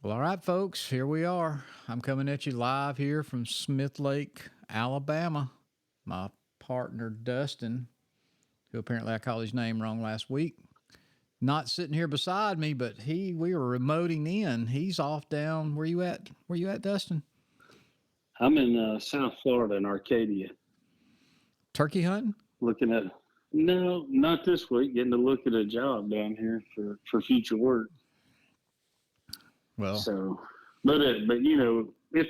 Well, all right, folks, here we are. I'm coming at you live here from Smith Lake, Alabama. My partner, Dustin, who apparently I called his name wrong last week, not sitting here beside me, but we were remoting in. He's off down. Where you at? Where you at, Dustin? I'm in South Florida in Arcadia, Turkey hunting? looking at. No, not this week. Getting to look at a job down here for future work. Well, So, but if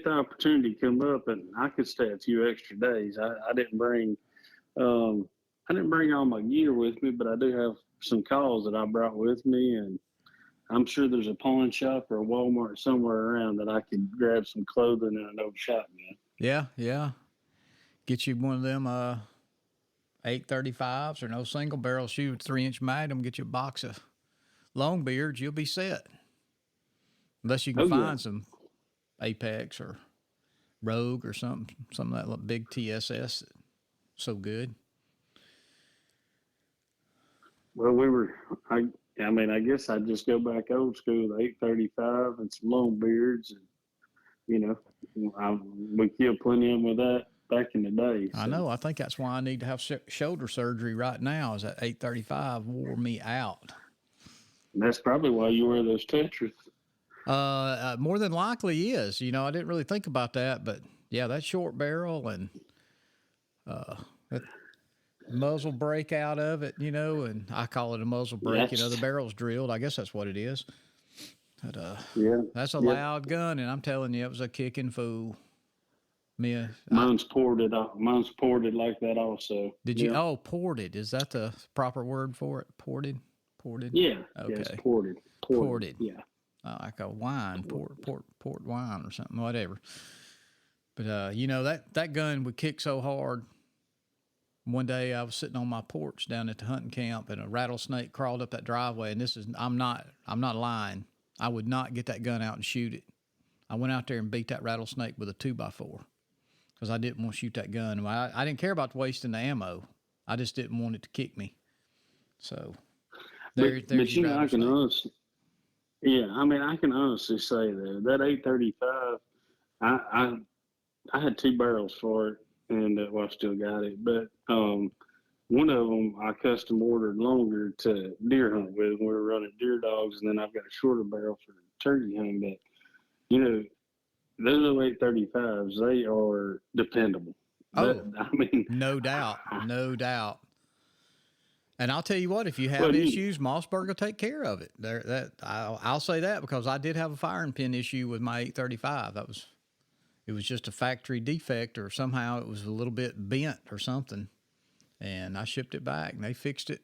the opportunity come up and I could stay a few extra days, um, I didn't bring all my gear with me, but I do have some calls that I brought with me, and I'm sure there's a pawn shop or a Walmart somewhere around that I could grab some clothing and an old shotgun. yeah. Get you one of them 835s or no single barrel shoot, 3-inch Magnum. Get you a box of long beards. You'll be set. Unless you can Oh yeah. find some Apex or Rogue or something of that big TSS. So good. Well, I guess I'd just go back old school, the 835 and some long beards. And, we killed plenty of them with that back in the day. I So. know. I think that's why I need to have shoulder surgery right now is that 835 wore me out. And that's probably why you wear those Tetris. More than likely is. I didn't really think about that, but yeah, that short barrel and that muzzle break out of it, and I call it a muzzle break. Yes. The barrel's drilled. I guess that's what it is. But, Yeah. that's a loud gun, and I'm telling you, it was a kicking fool. Mine's ported like that also. Did you? Oh, ported. Is that the proper word for it? Ported. Yeah. Okay. Yes, ported. Yeah. Like a wine, port wine or something, whatever. But that gun would kick so hard. One day I was sitting on my porch down at the hunting camp, and a rattlesnake crawled up that driveway. And I'm not lying. I would not get that gun out and shoot it. I went out there and beat that rattlesnake with a 2x4 because I didn't want to shoot that gun. I didn't care about wasting the ammo. I just didn't want it to kick me. So there's your I can rattlesnake. I can honestly say that 835, I had two barrels for it, and I still got it. But one of them I custom ordered longer to deer hunt with. We were running deer dogs, and then I've got a shorter barrel for turkey hunting. But those little 835s, they are dependable. Oh, no doubt. And I'll tell you what, if you have issues, Mossberg will take care of it. I'll say that because I did have a firing pin issue with my 835. It was just a factory defect, or somehow it was a little bit bent or something. And I shipped it back, and they fixed it,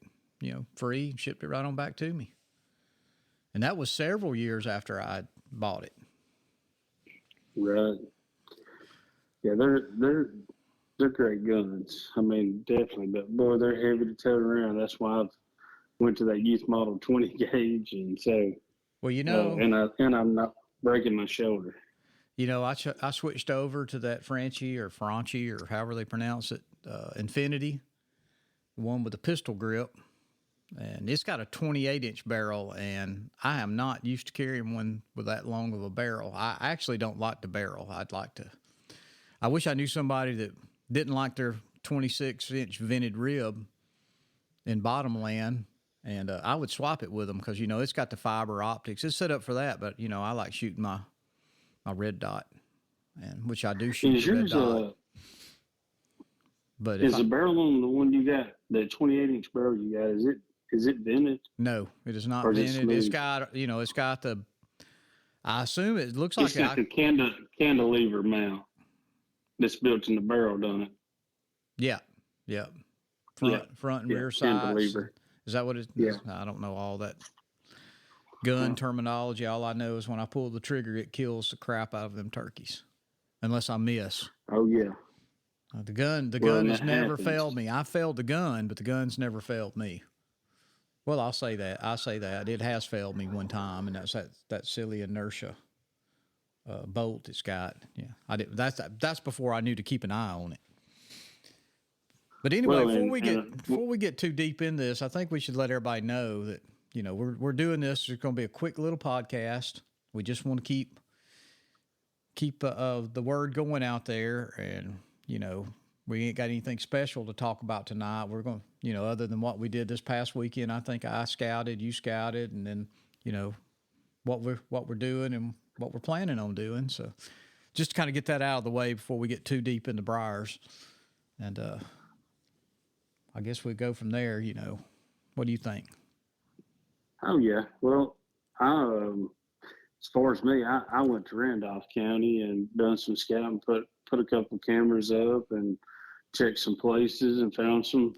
free, and shipped it right on back to me. And that was several years after I bought it. Right. Yeah, they're great guns. Definitely, but boy, they're heavy to tote around. That's why I've went to that youth model 20 gauge, and so well, and I'm not breaking my shoulder. I switched over to that Franchi or however they pronounce it, Infinity, the one with the pistol grip, and it's got a 28-inch barrel, and I am not used to carrying one with that long of a barrel. I actually don't like the barrel. I wish I knew somebody that didn't like their 26-inch vented rib in bottomland, and I would swap it with them because, it's got the fiber optics. It's set up for that, but, I like shooting my red dot, and which I do shoot the red dot. But is the barrel on the one you got, the 28-inch barrel you got, is it vented? No, it is not vented. It's got the, I assume it looks like it's got the cantilever mount that's built in the barrel, don't it? Yeah. Front and rear sides. Is that what it is? Yeah. I don't know all that gun terminology. All I know is when I pull the trigger, it kills the crap out of them turkeys, unless I miss. Oh yeah. The gun has never failed me. I failed the gun, but the gun's never failed me. Well, I'll say that. It has failed me one time, and that's that silly inertia bolt it's got. Yeah, that's before I knew to keep an eye on it. But anyway, before we get too deep in this, I think we should let everybody know that we're doing this. It's going to be a quick little podcast. we just want to keep the word going out there, and we ain't got anything special to talk about tonight. We're going to, other than what we did this past weekend. I think I scouted, you scouted, and then what we're doing and what we're planning on doing. So just to kind of get that out of the way before we get too deep in the briars, and I guess we go from there. What do you think? Oh yeah. Well, as far as me, I went to Randolph County and done some scouting, put a couple cameras up and checked some places and found some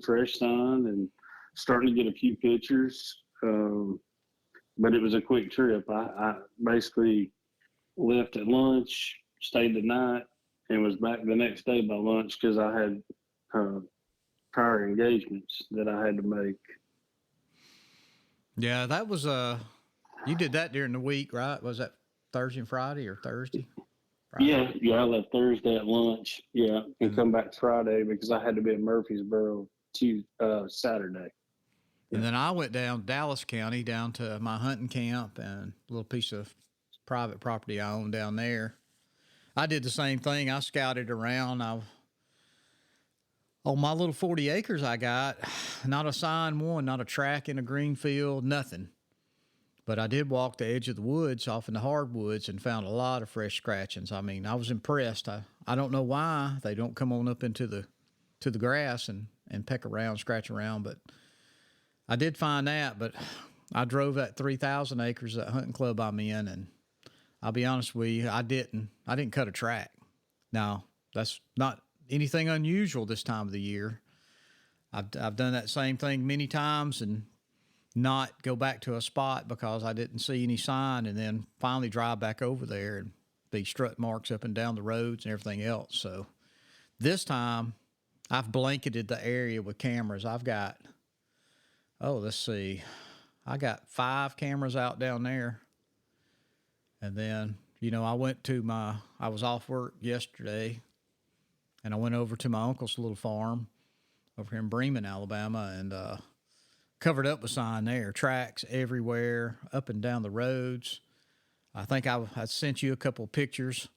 fresh sign and starting to get a few pictures. But it was a quick trip. I basically left at lunch, stayed the night, and was back the next day by lunch because I had uh, prior engagements that I had to make. Yeah, that was you did that during the week, right? Was that Thursday and Friday or Thursday? Friday. Yeah, I left Thursday at lunch. Yeah, and And, come back Friday because I had to be in Murfreesboro Saturday. and Yeah. then I went down Dallas County down to my hunting camp and a little piece of private property I own down there. I did the same thing. I scouted around. On my little 40 acres I got, not a sign one, not a track in a green field, nothing. But I did walk the edge of the woods off in the hardwoods and found a lot of fresh scratchings. I mean, I was impressed. I don't know why they don't come on up into the grass and peck around, scratch around, but I did find that. But I drove that 3,000 acres, that hunting club I'm in, and I'll be honest with you, I didn't cut a track. Now, that's not anything unusual this time of the year. I've done that same thing many times and not go back to a spot because I didn't see any sign, and then finally drive back over there and be strut marks up and down the roads and everything else. So this time I've blanketed the area with cameras. I've got, let's see, I got 5 cameras out down there. And then, I was off work yesterday and I went over to my uncle's little farm over here in Bremen, Alabama, and covered up with sign there, tracks everywhere, up and down the roads. I think I sent you a couple of pictures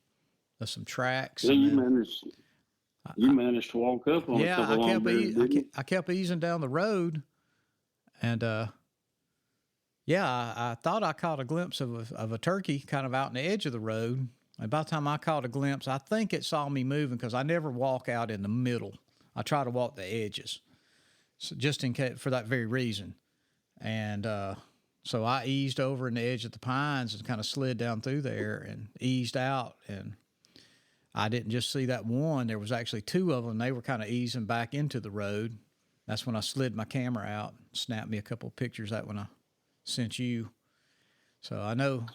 of some tracks, Yeah, and you then managed. You managed to walk up on a yeah, couple long bears, didn't you? I kept easing down the road, and yeah, I thought I caught a glimpse of a turkey kind of out in the edge of the road. And by the time I caught a glimpse, I think it saw me moving because I never walk out in the middle. I try to walk the edges, so just in case for that very reason. And so I eased over in the edge of the pines and kind of slid down through there and eased out. And I didn't just see that one. There was actually 2 of them. They were kind of easing back into the road. That's when I slid my camera out, snapped me a couple of pictures that when I sent you. So I know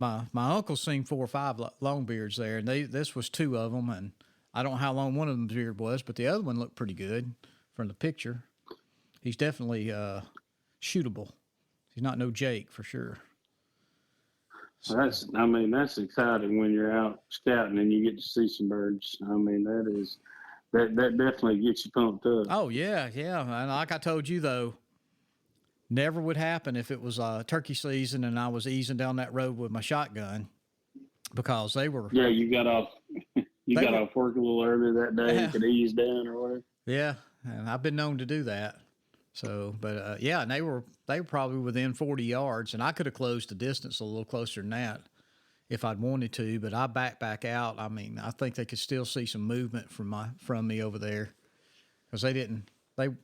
my uncle seen 4 or 5 longbeards there, and this was 2 of them. And I don't know how long one of them's beard was, but the other one looked pretty good from the picture. He's definitely shootable. He's not no Jake for sure. So, That's exciting when you're out scouting and you get to see some birds. That definitely gets you pumped up. oh yeah. And like I told you though, never would happen if it was turkey season and I was easing down that road with my shotgun because they were. Yeah, you got off. You They got were. off work a little early that day Yeah. and could ease down or whatever. Yeah, and I've been known to do that. So, but yeah, and they were probably within 40 yards, and I could have closed the distance a little closer than that if I'd wanted to. But I backed back out. I mean, I think they could still see some movement from me over there because they didn't. They, of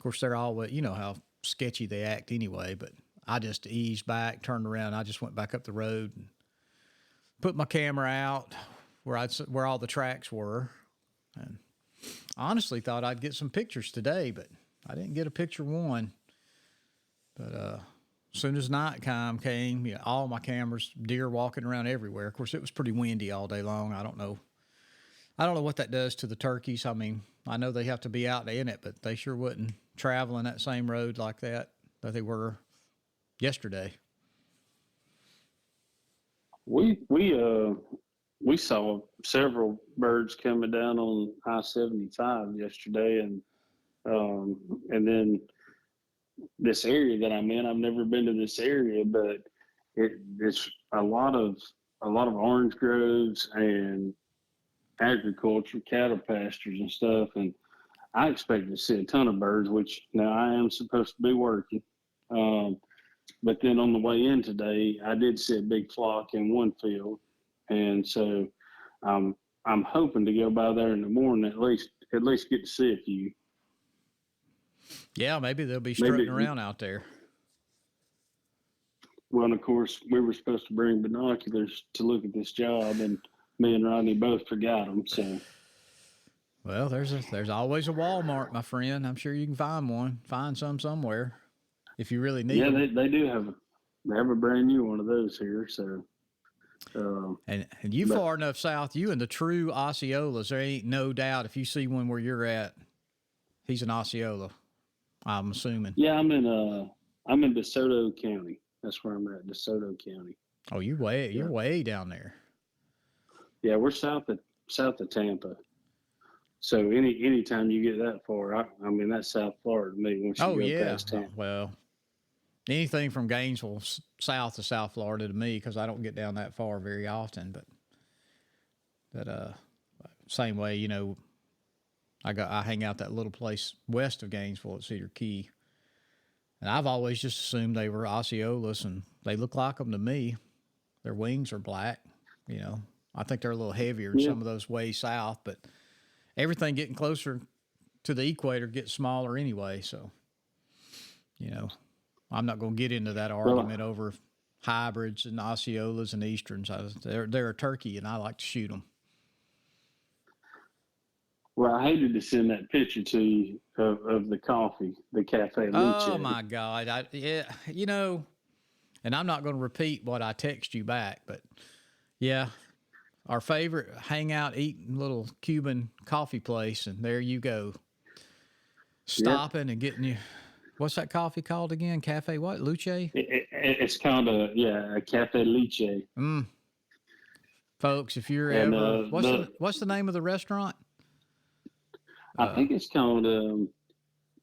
course, they're always how sketchy they act anyway. But I just eased back, turned around, I just went back up the road and put my camera out where all the tracks were, and honestly thought I'd get some pictures today, but I didn't get a picture one. But as soon as nighttime came, all my cameras, deer walking around everywhere. Of course, it was pretty windy all day long. I don't know what that does to the turkeys. I mean, I know they have to be out in it, but they sure wouldn't traveling that same road like that they were yesterday. We saw several birds coming down on I-75 yesterday, and then this area that I'm in, I've never been to this area, but it's a lot of orange groves and agriculture, cattle pastures and stuff. And I expect to see a ton of birds, which now I am supposed to be working. Um, but then on the way in today, I did see a big flock in one field, and so I'm hoping to go by there in the morning at least get to see a few. Yeah, maybe they'll be strutting Maybe around out there. well, and of course we were supposed to bring binoculars to look at this job, and me and Rodney both forgot them. So Well, there's always a Walmart, my friend. I'm sure you can find one, find some somewhere if you really need yeah, them. they do have a brand new one of those here. So And you but far enough south, you and the true Osceolas, there ain't no doubt if you see one where you're at, he's an Osceola. I'm assuming. yeah, I'm in DeSoto County. That's where I'm at, DeSoto County. Oh, you're Yeah, way down there. yeah, we're south of Tampa. So anytime you get that far, I mean that's South Florida to me. Once you Oh go yeah. past Tampa, Well, anything from Gainesville south to South Florida to me because I don't get down that far very often. But same way, I hang out that little place west of Gainesville at Cedar Key, and I've always just assumed they were Osceolas, and they look like them to me. Their wings are black, you know. I think they're a little heavier than yeah. some of those way south, but everything getting closer to the equator gets smaller anyway. So, you know, I'm not going to get into that Well, argument over hybrids and Osceolas and Easterns. They're a turkey, and I like to shoot them. well, I hated to send that picture to you of the coffee, the Cafe Oh Leche. my God! And I'm not going to repeat what I text you back, but yeah, our favorite hangout, eating little Cuban coffee place, and there you go, Yep, stopping and getting you. What's that coffee called again? Cafe what? Luce? it's called a Cafe Leche, Mm. Folks, if you're and ever the what's the name of the restaurant? I think it's called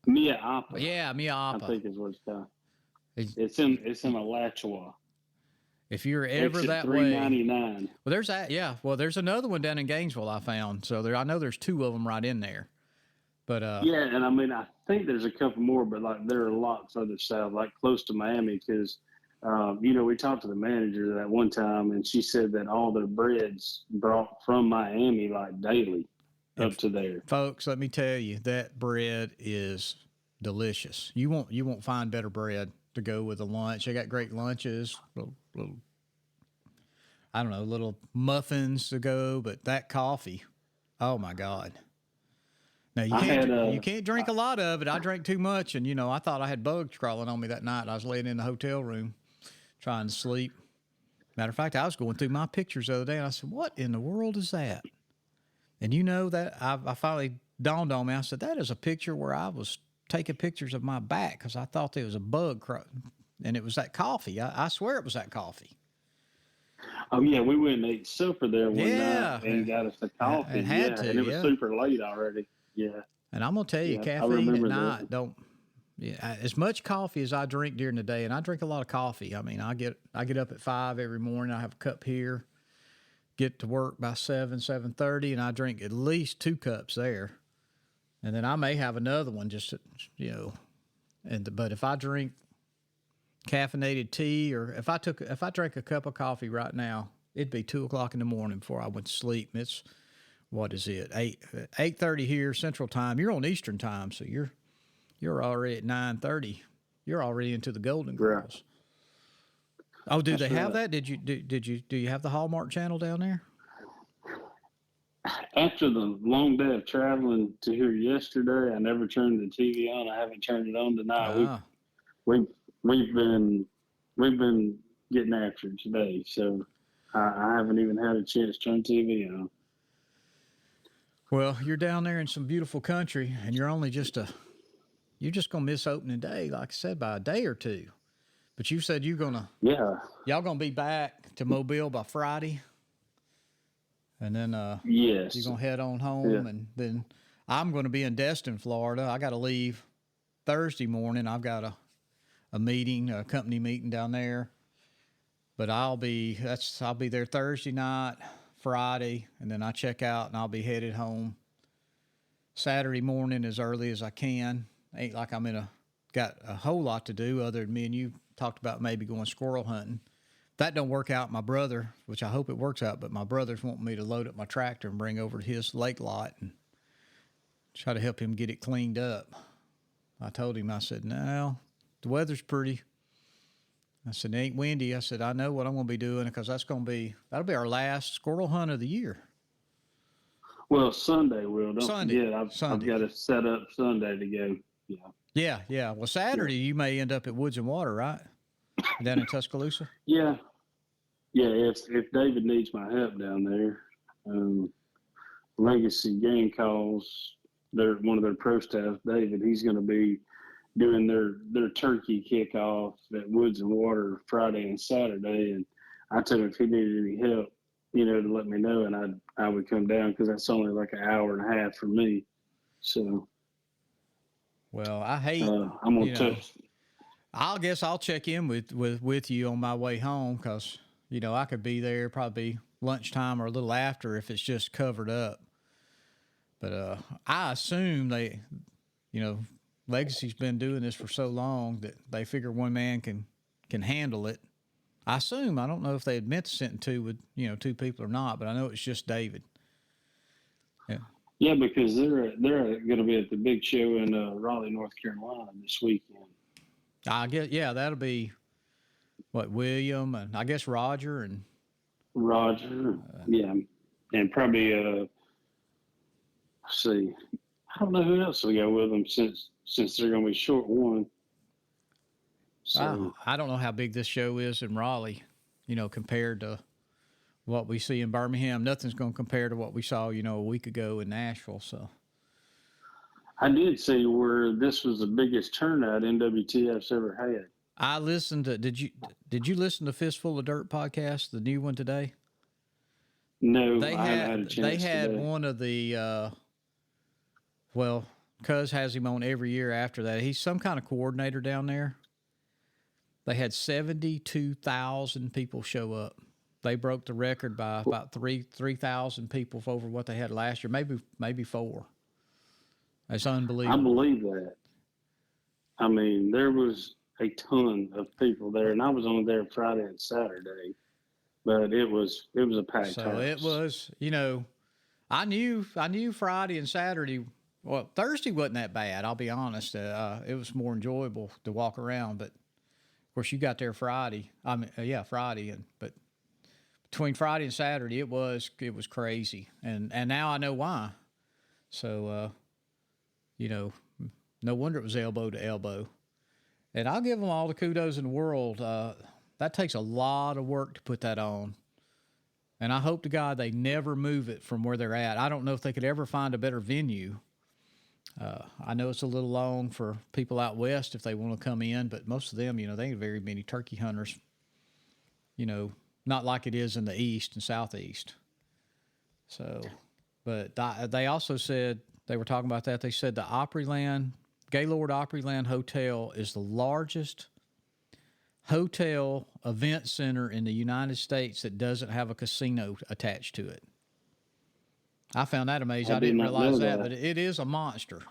Mia Appa. Yeah, I Miapa. think is what it's called. It's- It's in Alachua. If you're ever Exit that way, 399. well, there's that. Yeah, well, there's another one down in Gainesville I found. So I know there's two of them right in there. But Yeah, and I mean, I think there's a couple more, but like they're a lot further south, like close to Miami, because we talked to the manager that one time, and she said that all their breads brought from Miami like daily and up to there. folks, let me tell you, that bread is delicious. You won't find better bread to go with a lunch. They got great lunches, little I don't know, little muffins to go, but that coffee, oh my God. Now you I can't had you can't drink a lot of it. I drank too much, and I thought I had bugs crawling on me that night. I was laying in the hotel room trying to sleep. Matter of fact, I was going through my pictures the other day, and I said, "What in the world is that?" And that I finally dawned on me. I said, "That is a picture where I was taking pictures of my back because I thought there was a and it was that coffee. I swear it was that coffee." oh yeah, we went and ate supper there one night Yeah, and got us a coffee. and had Yeah, to, and it was yeah. super late already. Yeah, And I'm gonna tell you, yeah, I caffeine at remember night that. don't. Yeah, as much coffee as I drink during the day, and I drink a lot of coffee. I mean, I get up at 5 every morning. I have a cup here. Get to work by 7:30, and I drink at least 2 cups there, and then I may have another one just you know. But if I drink caffeinated tea, or if I drank a cup of coffee right now, it'd be 2 o'clock in the morning before I went to sleep. It's what is it 8:30 here Central Time. You're on Eastern Time, so you're already at 9:30. You're already into the Golden Right, Girls. Oh, do they that's have right. that? Do you have the Hallmark Channel down there? After the long day of traveling to here yesterday, I never turned the TV on. I haven't turned it on tonight. Ah, We've we've been we've been getting after it today, so I haven't even had a chance to turn TV on. well, you're down there in some beautiful country, and you're just gonna miss opening day, like I said, by a day or two. But you said Yeah, y'all gonna be back to Mobile by Friday, and then you're yes, gonna head on yeah, home, and then I'm gonna be in Destin, Florida. I got to leave Thursday morning. I've got a meeting, a company meeting down there, But I'll be there Thursday night, Friday, and then I check out and I'll be headed home Saturday morning as early as I can. Ain't like got a whole lot to do other than me and you talked about maybe going squirrel hunting. If that don't work out, my brother, which I hope it works out, but my brother's wanting me to load up my tractor and bring over to his lake lot and try to help him get it cleaned up. I told him, I said, no, the weather's pretty. I said, it ain't windy. I said, I know what I'm going to be doing because that'll be our last squirrel hunt of the year. Well, Sunday will. Don't Sunday. forget, I've Sunday. got to set up Sunday to go. Yeah. Well, Saturday you may end up at Woods and Water, right? Down in Tuscaloosa. Yeah. If David needs my help down there, Legacy Game Calls, one of their pro staff, David. He's going to be doing their turkey kickoff at Woods and Water Friday and Saturday, and I told him if he needed any help, to let me know, and I would come down because that's only like an hour and a half for me. So. Well, I hate. I'm gonna I guess I'll check in with you on my way home because I could be there probably lunchtime or a little after if it's just covered up. But I assume Legacy's been doing this for so long that they figure one man can handle it. I assume. I don't know if they had meant to send two with two people or not, but I know it's just David. Yeah. Yeah, because they're going to be at the big show in Raleigh, North Carolina this weekend. I guess that'll be William and I guess Roger, yeah, and probably let's see, I don't know who else will go with them since they're going to be short one. So I don't know how big this show is in Raleigh, compared to what we see in Birmingham. Nothing's going to compare to what we saw, a week ago in Nashville. So I did see where this was the biggest turnout NWTF's ever had. I listened to. Did you listen to Fistful of Dirt podcast, the new one today? No, I haven't had a chance. They had today. One of the. Cuz has him on every year after that. He's some kind of coordinator down there. They had 72,000 people show up. They broke the record by about 3,000 people over what they had last year, maybe 4. That's unbelievable. I believe that. I mean, there was a ton of people there, and I was only there Friday and Saturday, but it was a packed house. So it was, I knew Friday and Saturday. Well, Thursday wasn't that bad. I'll be honest. It was more enjoyable to walk around, but of course you got there Friday. Friday, but between Friday and Saturday, it was crazy, and now I know why. So, no wonder it was elbow to elbow. And I'll give them all the kudos in the world. That takes a lot of work to put that on. And I hope to God they never move it from where they're at. I don't know if they could ever find a better venue. I know it's a little long for people out west if they want to come in, but most of them, they ain't very many turkey hunters, not like it is in the east and southeast. So, but they also said, they were talking about that. They said the Gaylord Opryland Hotel is the largest hotel event center in the United States that doesn't have a casino attached to it. I found that amazing. I didn't realize that, but it is a monster.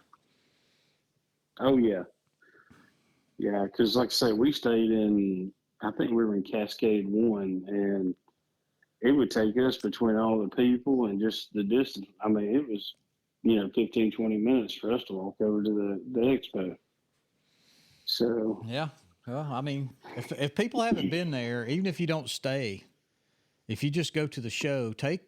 Oh, yeah. Yeah, because like I say, we stayed I think we were in Cascade 1, and it would take us between all the people and just the distance. I mean, it was, 15, 20 minutes for us to walk over to the expo. So. Yeah. Well, I mean, if people haven't been there, even if you don't stay, if you just go to the show, take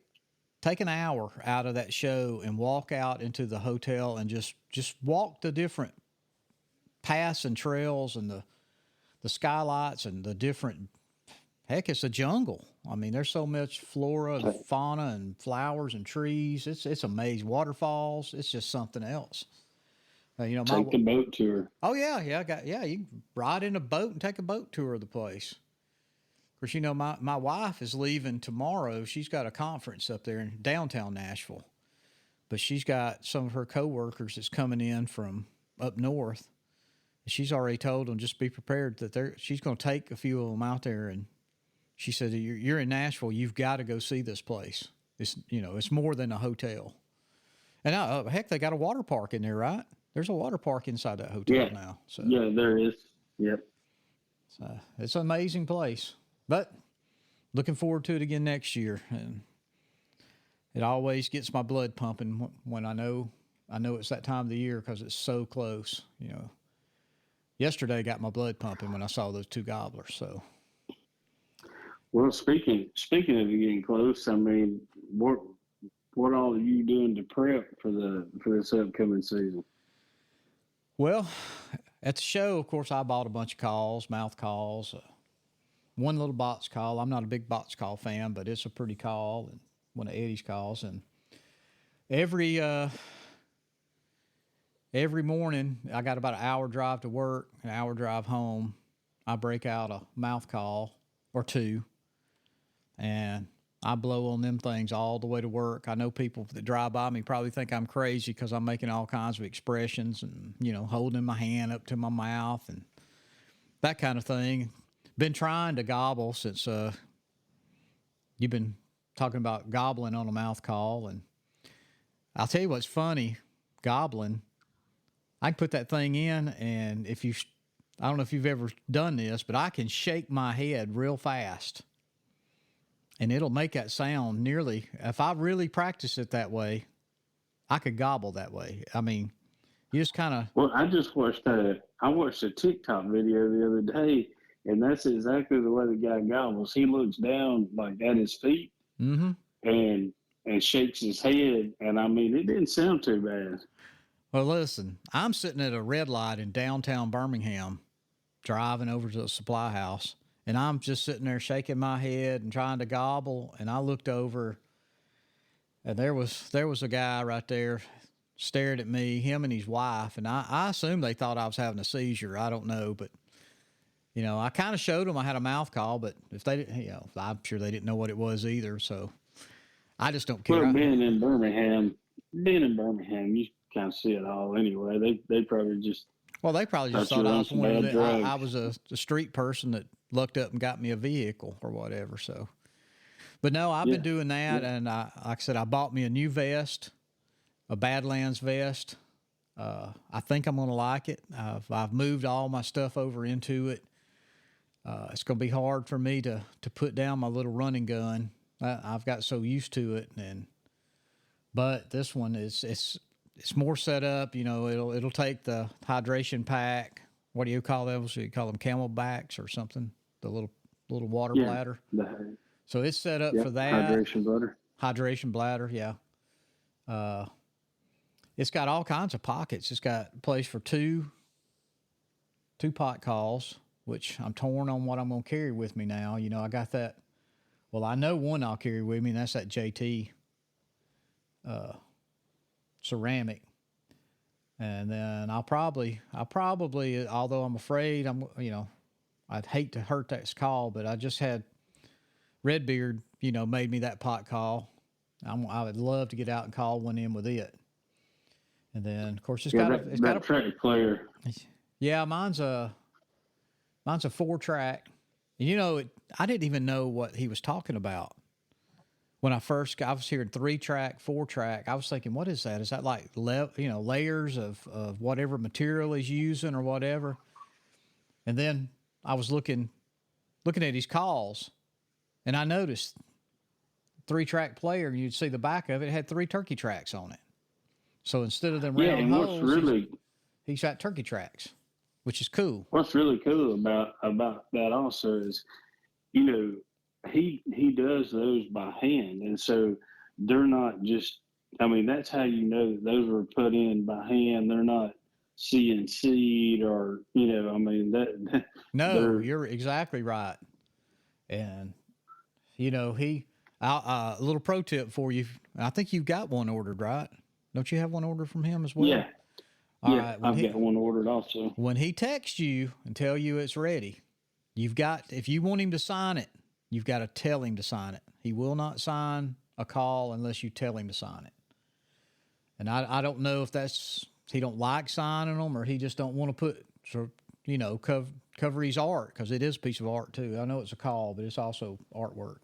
an hour out of that show and walk out into the hotel and just walk the different paths and trails and the skylights and the different, heck, it's a jungle. I mean, there's so much flora and fauna and flowers and trees. It's amazing. Waterfalls. It's just something else. Take the boat tour. Oh yeah. You can ride in a boat and take a boat tour of the place. Of course, my wife is leaving tomorrow. She's got a conference up there in downtown Nashville, but she's got some of her coworkers that's coming in from up north. She's already told them just be prepared that she's going to take a few of them out there, and She said, you're in Nashville. You've got to go see this place. It's, it's more than a hotel. And heck, they got a water park in there, right? There's a water park inside that hotel now. So yeah, there is. Yep. So it's an amazing place. But looking forward to it again next year. And it always gets my blood pumping when I know it's that time of the year because it's so close. Yesterday got my blood pumping when I saw those two gobblers. So, well, speaking of getting close, I mean, what all are you doing to prep for this upcoming season? Well, at the show, of course, I bought a bunch of calls, mouth calls, one little box call. I'm not a big box call fan, but it's a pretty call, and one of Eddie's calls. And every morning, I got about an hour drive to work, an hour drive home. I break out a mouth call or two, and I blow on them things all the way to work. I know people that drive by me probably think I'm crazy because I'm making all kinds of expressions and, holding my hand up to my mouth and that kind of thing. Been trying to gobble since you've been talking about gobbling on a mouth call. And I'll tell you what's funny, gobbling, I can put that thing in, and I don't know if you've ever done this, but I can shake my head real fast. And it'll make that sound nearly, if I really practice it that way, I could gobble that way. I mean, you just kind of. Well, I watched a TikTok video the other day, and that's exactly the way the guy gobbles. He looks down like at his feet and shakes his head. And I mean, it didn't sound too bad. Well, listen, I'm sitting at a red light in downtown Birmingham, driving over to the supply house. And I'm just sitting there shaking my head and trying to gobble. And I looked over, and there was a guy right there stared at me, him and his wife. And I assumed they thought I was having a seizure. I don't know. But, I kind of showed them I had a mouth call. But if they didn't, I'm sure they didn't know what it was either. So I just don't care. Well, being in Birmingham, you kind of see it all anyway. They probably just. Well, they probably just thought I was a street person that looked up and got me a vehicle or whatever. So, but no, I've been doing that. And like I said, I bought me a new vest, a Badlands vest. I think I'm going to like it. I've moved all my stuff over into it. It's going to be hard for me to put down my little running gun. I've got so used to it. But this one it's more set up. It'll take the hydration pack. What do you call those? You call them camelbacks or something? The little water bladder. So it's set up for that. Hydration bladder, yeah. It's got all kinds of pockets. It's got place for two pot calls, which I'm torn on what I'm going to carry with me now. I got that. Well, I know one I'll carry with me, and that's that JT ceramic. And then I'll probably, although I'm afraid I'd hate to hurt that call, but I just had Redbeard, made me that pot call. I would love to get out and call one in with it. And then, of course, it's got a track player. Yeah, mine's a 4-track. And I didn't even know what he was talking about. When I was hearing 3-track, 4-track, I was thinking, what is that? Is that like layers of whatever material he's using or whatever? And then I was looking at his calls, and I noticed 3-track player, and you'd see the back of it, had 3 turkey tracks on it. So instead of them round holes, he's got turkey tracks, which is cool. What's really cool about that also is, he does those by hand, and so they're not just. I mean, that's how you know that those were put in by hand. They're not CNC'd or I mean that. No, you're exactly right. And a little pro tip for you. I think you've got one ordered, right? Don't you have one ordered from him as well? Yeah. All right. I've got one ordered also. When he texts you and tell you it's ready, if you want him to sign it, you've got to tell him to sign it. He will not sign a call unless you tell him to sign it. And I don't know if he don't like signing them or he just don't want to put cover his art because it is a piece of art too. I know it's a call, but it's also artwork.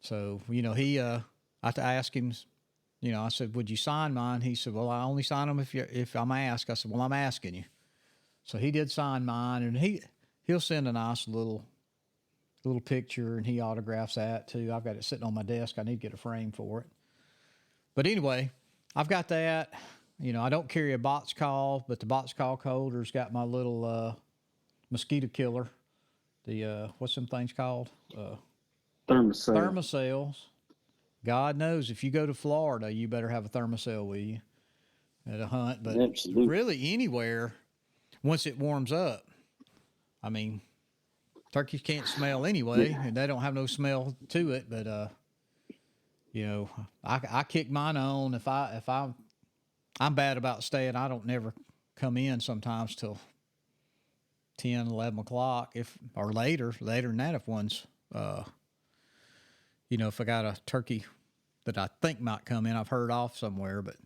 So I asked him. I said, "Would you sign mine?" He said, "Well, I only sign them if I'm asked." I said, "Well, I'm asking you." So he did sign mine, and he'll send a nice little picture, and he autographs that too. I've got it sitting on my desk. I need to get a frame for it. But anyway, I've got that. I don't carry a box call, but the box call holder's got my little mosquito killer. The what's them things called? Thermocell. Thermocells. God knows if you go to Florida, you better have a thermocell with you at a hunt. But Absolutely. really anywhere, once it warms up, I mean, turkeys can't smell anyway, and they don't have no smell to it. But I kick mine on if I'm bad about staying. I don't never come in sometimes till 10, 11 o'clock or later than that if one's if I got a turkey that I think might come in, I've heard off somewhere, but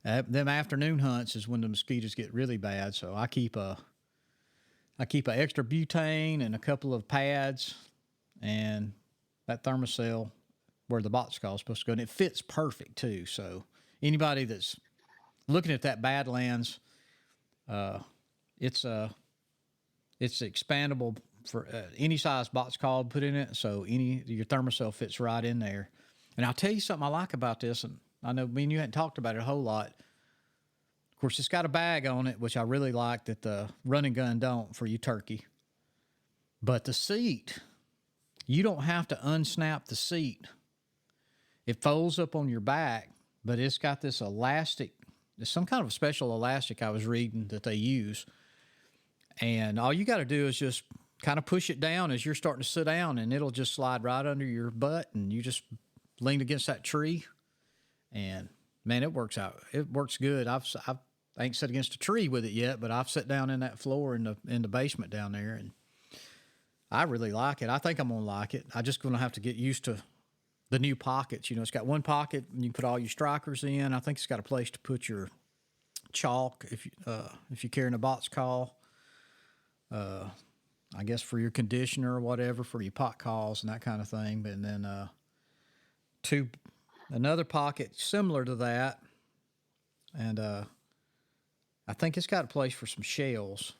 them afternoon hunts is when the mosquitoes get really bad. So I keep a extra butane and a couple of pads and that thermocell where the box call is supposed to go, and it fits perfect too. So anybody that's looking at that Badlands, it's expandable for any size box call to put in it. So your thermocell fits right in there. And I'll tell you something I like about this, and I know me and you hadn't talked about it a whole lot. Of course, it's got a bag on it, which I really like that the run and gun don't for you turkey. But the seat, you don't have to unsnap the seat. It folds up on your back, but it's got this elastic. There's some kind of special elastic I was reading that they use. And all you got to do is just kind of push it down as you're starting to sit down, and it'll just slide right under your butt, and you just lean against that tree. And, man, it works out. It works good. I ain't sat against a tree with it yet, but I've sat down in that floor in the basement down there, and I really like it. I think I'm going to like it. I'm just going to have to get used to the new pockets. It's got one pocket, and you can put all your strikers in. I think it's got a place to put your chalk if you're carrying a box call. I guess for your conditioner or whatever, for your pot calls and that kind of thing. But then another pocket similar to that, and I think it's got a place for some shells.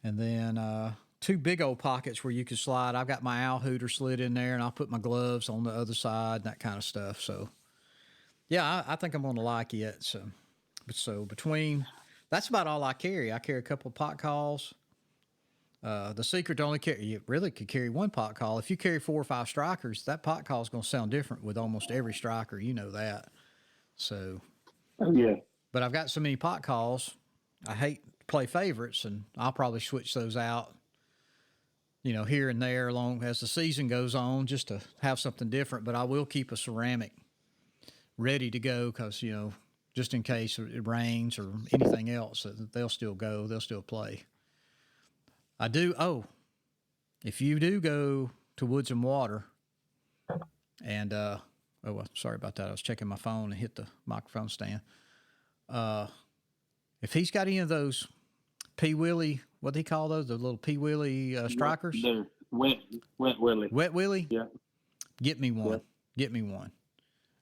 And then two big old pockets where you can slide. I've got my owl hooter slid in there, and I'll put my gloves on the other side and that kind of stuff. So, yeah, I think I'm going to like it. So between, that's about all I carry. I carry a couple of pot calls. The secret to only carry, you really could carry one pot call. If you carry 4 or 5 strikers, that pot call is going to sound different with almost every striker. You know that. So, yeah. But I've got so many pot calls. I hate to play favorites, and I'll probably switch those out, here and there along as the season goes on, just to have something different. But I will keep a ceramic ready to go because, just in case it rains or anything else, they'll still go. They'll still play. I do. Oh, if you do go to Woods and Water, and sorry about that. I was checking my phone and hit the microphone stand. If he's got any of those P Willie, what do they call those? The little P Willie strikers? They're wet Willie. Wet Willie? Yeah. Get me one. Yeah. Get me one.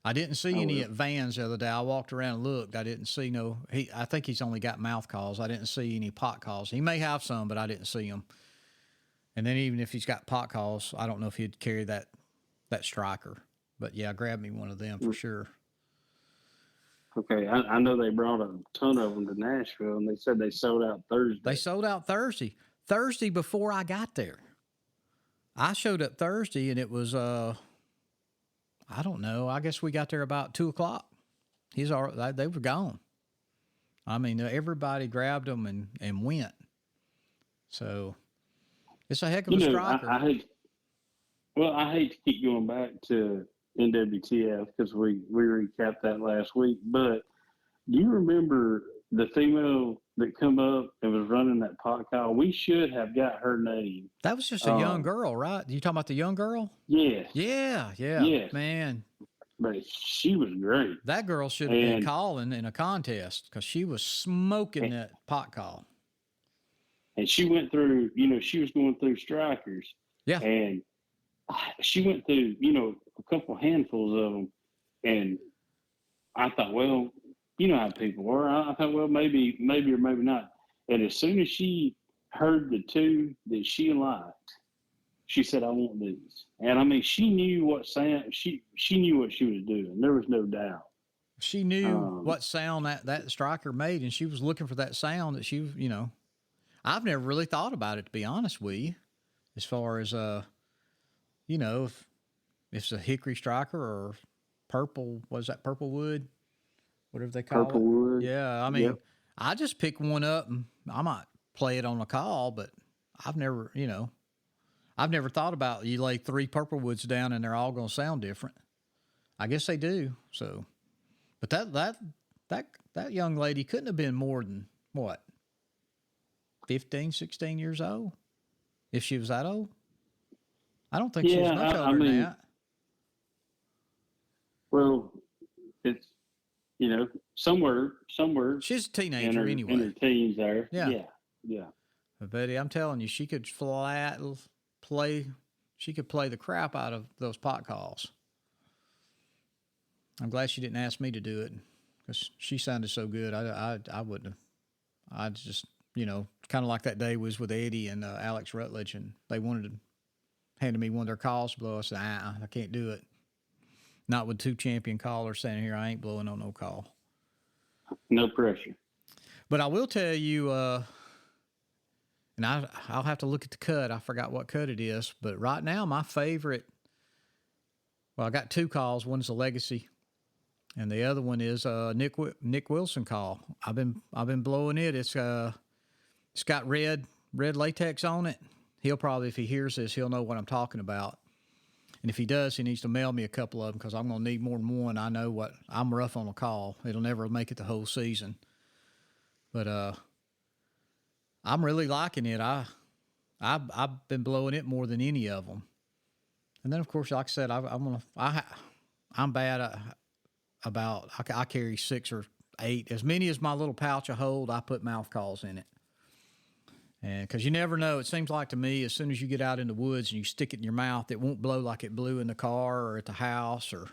I didn't see any at Vans the other day. I walked around and looked. I didn't see I think he's only got mouth calls. I didn't see any pot calls. He may have some, but I didn't see them. And then even if he's got pot calls, I don't know if he'd carry that striker. But, yeah, grab me one of them for sure. Okay, I know they brought a ton of them to Nashville, and they said they sold out Thursday. They sold out Thursday. Thursday before I got there. I showed up Thursday, and it was I don't know. I guess we got there about 2 o'clock. They were gone. I mean, everybody grabbed them and went. So it's a heck of a striker. I hate to keep going back to NWTF because we recapped that last week. But do you remember the female that come up and was running that pot call? We should have got her name. That was just a young girl, right? You talking about the young girl? Yes. Yeah. Yes. Man. But she was great. That girl should have been calling in a contest because she was smoking that pot call. and she went through, you know, she was going through strikers, Yeah. and she went through, you know, a couple handfuls of them, and I thought, well, you know how people are. I thought, well, maybe or maybe not. And as soon as she heard the two that she liked, she said, "I want these." And I mean, she knew what sound she knew what she was doing. There was no doubt. She knew Um, what sound that striker made, and she was looking for that sound that she, you know. I've never really thought about it, to be honest with you, as far as you know, if it's a hickory striker or purple, was that purple wood, whatever they call Purple it. wood. Yeah, I mean, Yep. I just pick one up and I might play it on a call, but I've never, I've never thought about you lay three purple woods down and they're all going to sound different. I guess they do. So, but that young lady couldn't have been more than what, 15, 16 years old, if she was that old. I don't think she was Yeah. much I older than mean, that. well, it's, you know, somewhere She's a in teenager her anyway. teens there. Yeah. Yeah. Yeah. But Betty, I'm telling you, she could play. She could play the crap out of those pot calls. I'm glad she didn't ask me to do it because she sounded so good. I wouldn't have. I just, kind of like that day was with Eddie and Alex Rutledge, and they wanted to hand me one of their calls to blow. I said, I can't do it. Not with two champion callers standing here. I ain't blowing on no call. No pressure. But I will tell you, and I'll have to look at the cut. I forgot what cut it is. But right now, my favorite, well, I got two calls. One's a Legacy, and the other one is Nick Wilson call. I've been blowing it. It's got red latex on it. He'll probably, if he hears this, he'll know what I'm talking about. And if he does, he needs to mail me a couple of them because I'm going to need more than one. I know what I'm rough on a call. It'll never make it the whole season. But I'm really liking it. I've been blowing it more than any of them. And then of course, like I said, I'm bad about I carry 6 or 8, as many as my little pouch I hold. I put mouth calls in it. And because you never know, it seems like to me, as soon as you get out in the woods and you stick it in your mouth, it won't blow like it blew in the car or at the house or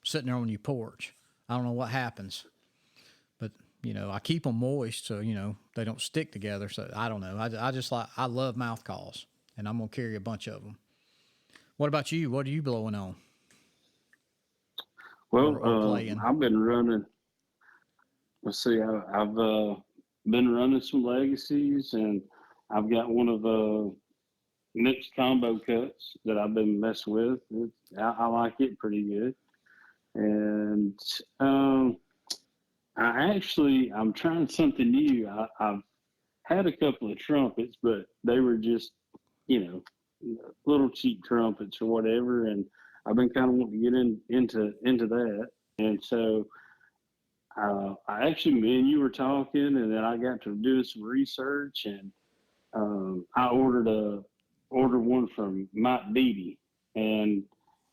sitting there on your porch. I don't know what happens, but I keep them moist so they don't stick together. So I don't know. I love mouth calls, and I'm gonna carry a bunch of them. What about you? What are you blowing on Well, or playing? I've been running. Let's see. I've been running some legacies, and I've got one of Nick's combo cuts that I've been messing with. I like it pretty good, and I'm trying something new. I've had a couple of trumpets, but they were just, you know, little cheap trumpets or whatever, and I've been kind of wanting to get into that, and so I actually, me and you were talking, and then I got to doing some research, and I ordered one from Mike Beatty, and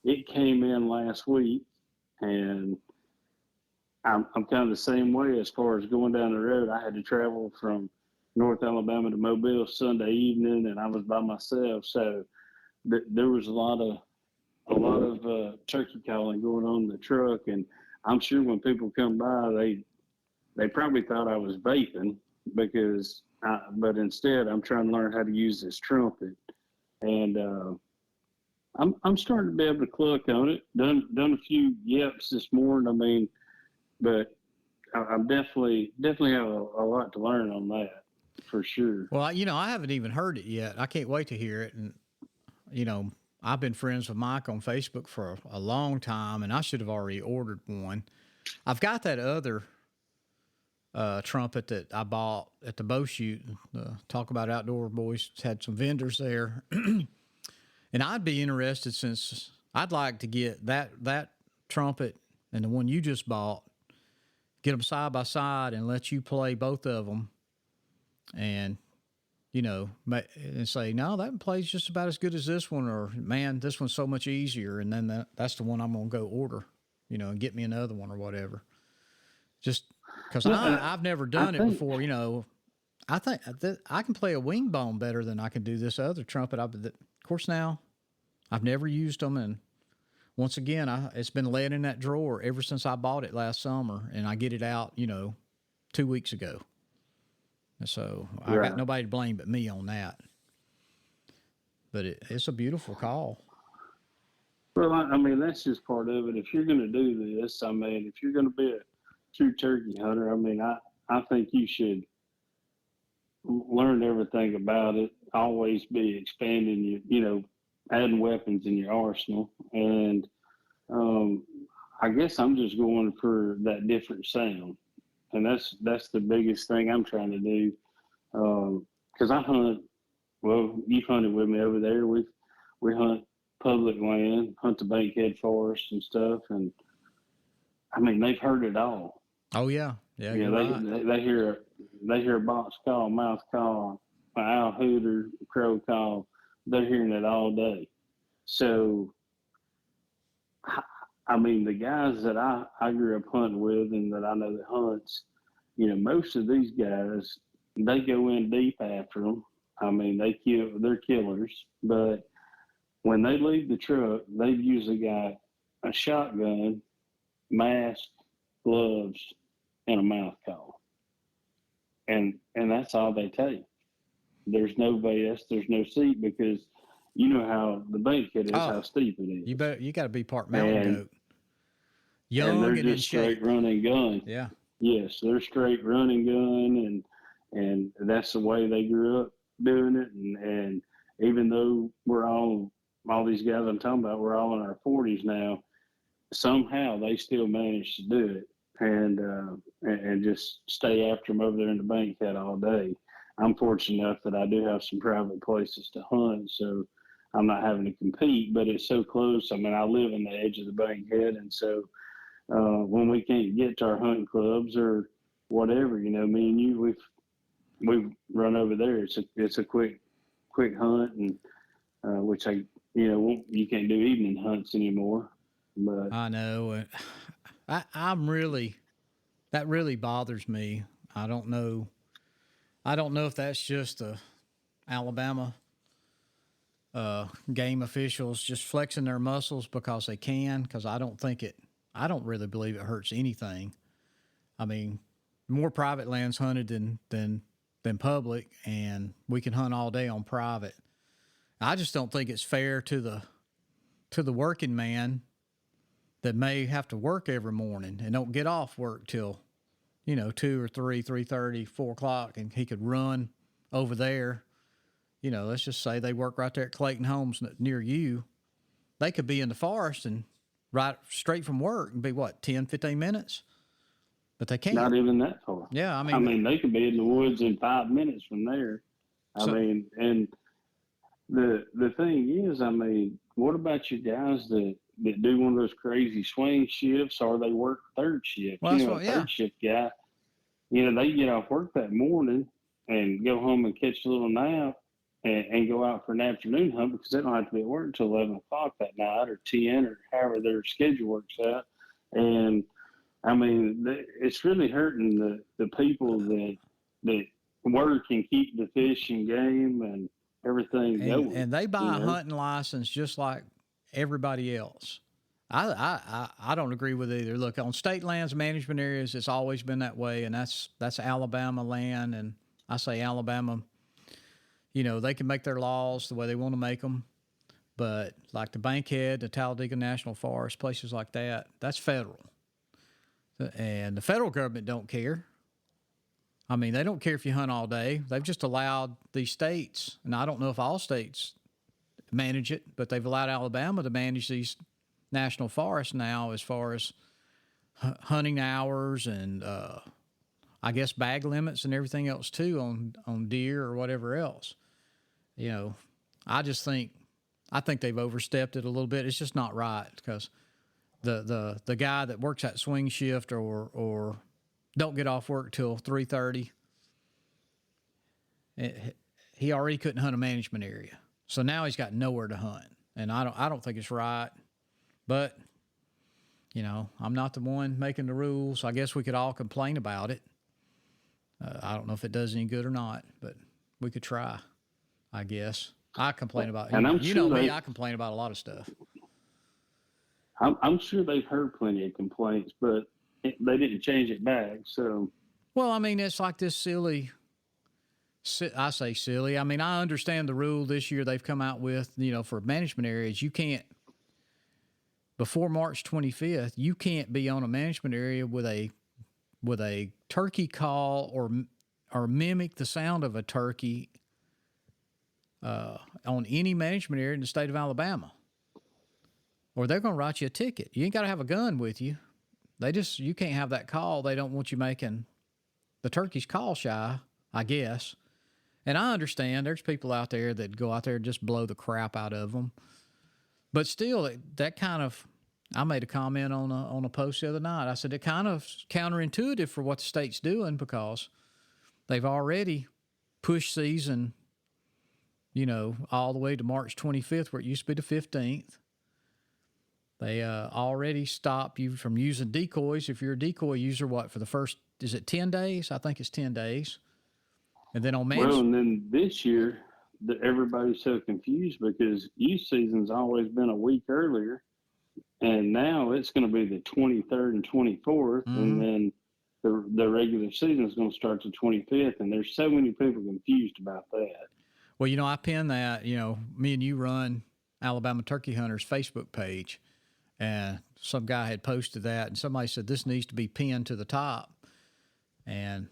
it came in last week, and I'm kind of the same way as far as going down the road. I had to travel from North Alabama to Mobile Sunday evening, and I was by myself, so there was a lot of turkey calling going on in the truck, and I'm sure when people come by, they probably thought I was vaping but instead I'm trying to learn how to use this trumpet, and I'm starting to be able to cluck on it. Done a few yeps this morning. I mean, but I'm definitely have a lot to learn on that for sure. Well, I haven't even heard it yet. I can't wait to hear it. And I've been friends with Mike on Facebook for a long time, and I should have already ordered one. I've got that other trumpet that I bought at the bow shoot. Talk about Outdoor Boys had some vendors there, and I'd be interested since I'd like to get that trumpet and the one you just bought, get them side by side, and let you play both of them, and and say, no, that plays just about as good as this one, or man, this one's so much easier, and then that's the one I'm gonna go order, and get me another one or whatever. Just because Well, I've never I done it think before, I think I can play a wing bone better than I can do this other trumpet. Of course, now I've never used them, and once again, it's been laying in that drawer ever since I bought it last summer, and I get it out, 2 weeks ago. And so I got Right. nobody to blame but me on that. But it's a beautiful call. Well, I mean, that's just part of it. If you're going to do this, I mean, if you're going to be a true turkey hunter, I mean, I think you should learn everything about it. Always be expanding adding weapons in your arsenal. And um, I guess I'm just going for that different sound, and that's the biggest thing I'm trying to do. Because I hunt. Well, you've hunted with me over there. We hunt public land, hunt the Bankhead Forest and stuff, and I mean they've heard it all. Oh yeah, yeah, You you're know, right. they hear a box call, mouth call, an owl hooter, crow call. They're hearing it all day. So, I mean, the guys that I grew up hunting with and that I know that hunts, most of these guys, they go in deep after them. I mean, they're killers. But when they leave the truck, they've usually got a shotgun, mask, gloves, and a mouth call, and that's all they take. There's no vest, there's no seat because you know how the Bankhead is, Oh, how steep it you is, bet you got to be part mountain and goat, they're young and in just straight shape. run and gun. Yeah. Yes, they're straight run and gun, and that's the way they grew up doing it. And even though we're all these guys I'm talking about, we're all in our 40s now. Somehow they still manage to do it, and just stay after them over there in the Bankhead all day. I'm fortunate enough that I do have some private places to hunt, so I'm not having to compete. But it's so close. I mean, I live in the edge of the Bankhead, and so when we can't get to our hunting clubs or whatever, me and you, we've run over there. It's a quick hunt, and which you can't do evening hunts anymore. But I know. I'm really that really bothers me. I don't know. I don't know if that's just the Alabama game officials just flexing their muscles because they can. Because I don't think it. I don't really believe it hurts anything. I mean, more private lands hunted than public, and we can hunt all day on private. I just don't think it's fair to the working man that may have to work every morning and don't get off work till 2 or 3, 3:30, 4 o'clock, and he could run over there. Let's just say they work right there at Clayton Homes near you. They could be in the forest and right straight from work and be what 10, 15 minutes, but they can't. not even that far. Yeah, I I mean, mean, they could be in the woods in 5 minutes from there. I so mean, and the thing is, I mean, what about you guys that do one of those crazy swing shifts, or they work third shift? well, that's A what. Yeah, third shift guy, they get off work that morning and go home and catch a little nap and go out for an afternoon hunt because they don't have to be at work until 11 o'clock that night or 10 or however their schedule works out. And I mean, it's really hurting the people that work and keep the fish and game and everything going. and they You buy a know, hunting license just like everybody else. I don't agree with either. Look, on state lands, management areas, it's always been that way, and that's Alabama land, and I say Alabama. They can make their laws the way they want to make them, but like the Bankhead, the Talladega National Forest, places like that, that's federal, and the federal government don't care. I mean, they don't care if you hunt all day. They've just allowed these states, and I don't know if all states manage it, but they've allowed Alabama to manage these national forests now as far as hunting hours and I guess bag limits and everything else too on deer or whatever else. You know, I just think I think they've overstepped it a little bit. It's just not right because the guy that works that swing shift or don't get off work till 3:30, he already couldn't hunt a management area, so now he's got nowhere to hunt, and I don't think it's right. But I'm not the one making the rules. I guess we could all complain about it. I don't know if it does any good or not, but we could try, I guess. I complain about, And I'm you sure know me, I complain about a lot of stuff. I'm sure they've heard plenty of complaints, but they didn't change it back. So, Well, I mean, it's like this silly, I say silly. I mean, I understand the rule this year they've come out with, for management areas, you can't, before March 25th, you can't be on a management area with a turkey call or mimic the sound of a turkey on any management area in the state of Alabama, or they're going to write you a ticket. You ain't got to have a gun with you. You can't have that call. They don't want you making the turkeys call shy, I guess. And I understand there's people out there that go out there and just blow the crap out of them. But still, that kind of, I made a comment on a post the other night. I said it kind of counterintuitive for what the state's doing, because they've already pushed season, all the way to March 25th, where it used to be the 15th. They already stop you from using decoys. If you're a decoy user, for the first, is it 10 days? I think it's 10 days. And then on and then this year, everybody's so confused because youth season's always been a week earlier, and now it's going to be the 23rd and 24th, and then the regular season is going to start the 25th, and there's so many people confused about that. Well, I pinned that. Me and you run Alabama Turkey Hunters Facebook page, and some guy had posted that, and somebody said this needs to be pinned to the top, and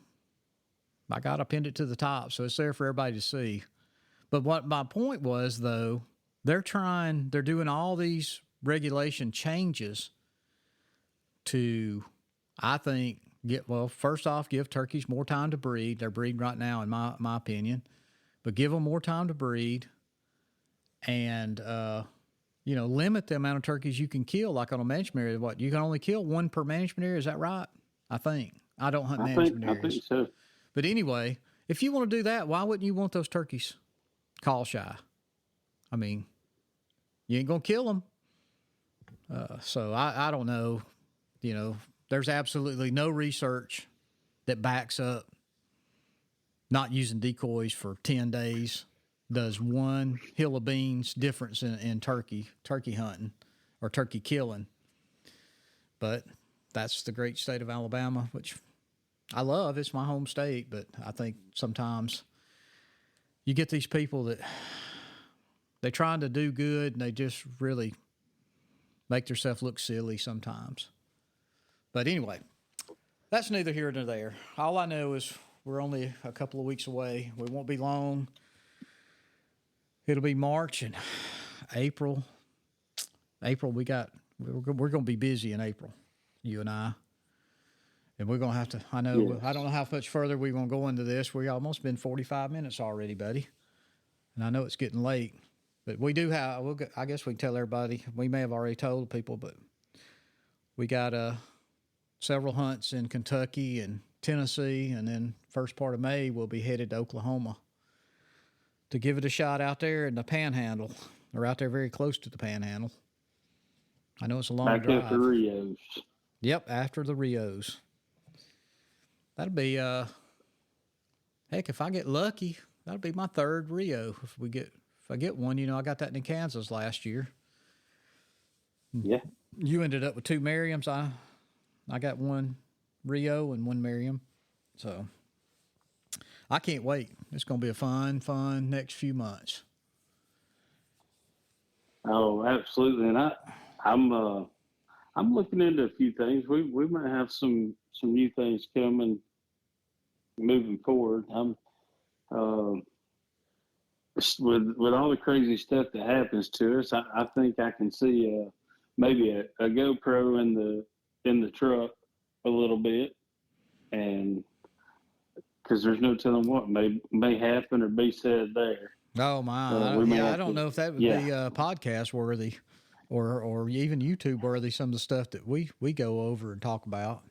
I pinned it to the top, so it's there for everybody to see. But what my point was, though, they're doing all these regulation changes to, I think, first off, give turkeys more time to breed. They're breeding right now, in my opinion, but give them more time to breed, and limit the amount of turkeys you can kill. Like on a management area, you can only kill one per management area. Is that right? I think. I don't hunt management areas. I think so. But anyway, if you want to do that, why wouldn't you want those turkeys call shy? I mean, you ain't going to kill them. So I don't know. There's absolutely no research that backs up not using decoys for 10 days does one hill of beans difference in turkey hunting or turkey killing. But that's the great state of Alabama, which I love. It's my home state, but I think sometimes you get these people that they're trying to do good and they just really make themselves look silly sometimes. But anyway, that's neither here nor there. All I know is we're only a couple of weeks away. We won't be long. It'll be March and April. We're going to be busy in April, you and I. And we're going to have to, I know, yes. I don't know how much further we're going to go into this. We almost been 45 minutes already, buddy. And I know it's getting late. But we do have, I guess we can tell everybody, we may have already told people, but we got several hunts in Kentucky and Tennessee. And then first part of May, we'll be headed to Oklahoma to give it a shot out there in the Panhandle. They're out there very close to the Panhandle. I know it's a long drive. After the Rios. Yep, after the Rios. That'll be, heck, if I get lucky, that'll be my third Rio. If I get one, I got that in Kansas last year. Yeah. You ended up with two Merriams. I got one Rio and one Merriam. So I can't wait. It's going to be a fun next few months. Oh, absolutely. And I'm looking into a few things. We might have some new things coming moving forward. I'm with all the crazy stuff that happens to us. I think I can see maybe a GoPro in the truck a little bit, and because there's no telling what may happen or be said there. Oh my! I don't know if that would be podcast worthy. Or even YouTube worthy, some of the stuff that we go over and talk about.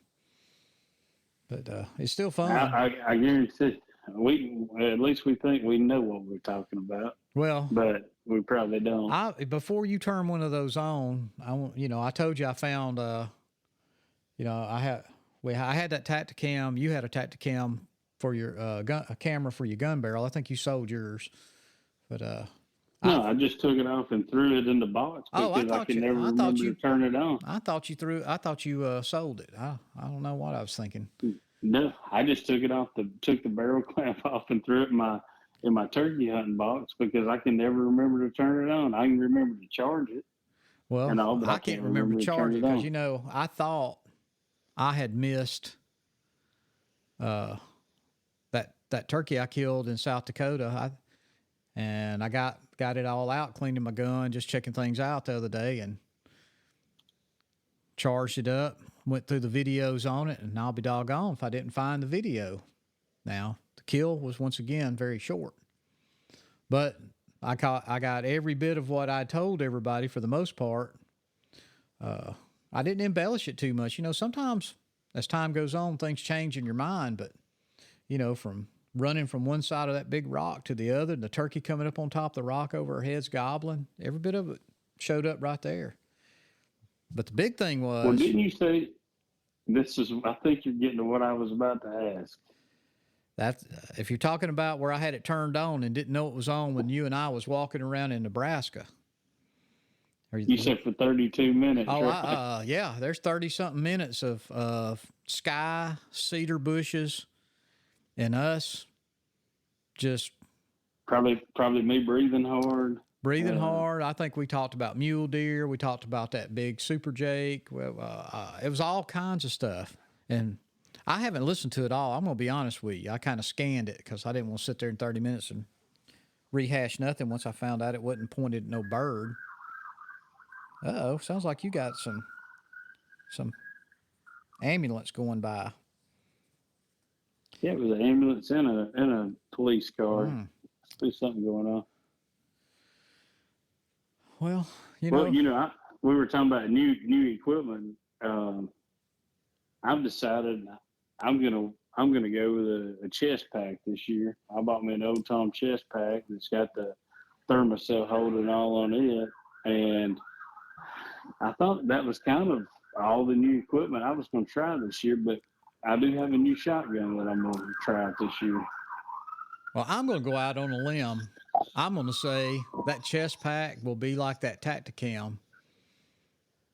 But it's still fun. I guarantee at least we think we know what we're talking about. Well, but we probably don't. Before you turn one of those on, I told you I found I had that Tacticam. You had a Tacticam for your a camera for your gun barrel. I think you sold yours, but No, I just took it off and threw it in the box oh, because I could never remember to turn it on. I thought you threw. I thought you sold it. I don't know what I was thinking. No, I just took it off took the barrel clamp off and threw it in my turkey hunting box because I can never remember to turn it on. I can remember to charge it Well, and all, but I I can't can't remember remember to to turn charge it it because on. I thought I had missed that turkey I killed in South Dakota. And I got it all out, cleaning my gun, just checking things out the other day, and charged it up. Went through the videos on it, and I'll be doggone if I didn't find the video. Now the kill was once again very short, but I got every bit of what I told everybody for the most part. I didn't embellish it too much. Sometimes as time goes on, things change in your mind, but from running from one side of that big rock to the other, and the turkey coming up on top of the rock over our heads gobbling, every bit of it showed up right there. But the big thing Well, was didn't you say this is? I think you're getting to what I was about to ask. that if you're talking about where I had it turned on and didn't know it was on when you and I was walking around in Nebraska. You said for 32 minutes. Oh, Right? Yeah, there's 30 something minutes of sky, cedar bushes, and us just Probably me breathing hard. breathing hard. I think we talked about mule deer. We talked about that big super Jake. Well, it was all kinds of stuff. And I haven't listened to it all. I'm going to be honest with you. I kind of scanned it because I didn't want to sit there in 30 minutes and rehash nothing once I found out it wasn't pointed at no bird. Uh-oh, sounds like you got some ambulance going by. Yeah, it was an ambulance and a police car. There's something going on. Well, we were talking about new equipment. I've decided I'm gonna go with a chest pack this year. I bought me an old Tom chest pack that's got the thermocell holder and all on it, and I thought that was kind of all the new equipment I was going to try this year. But I do have a new shotgun that I'm going to try out this year. Well, I'm going to go out on a limb. I'm going to say that chest pack will be like that Tacticam.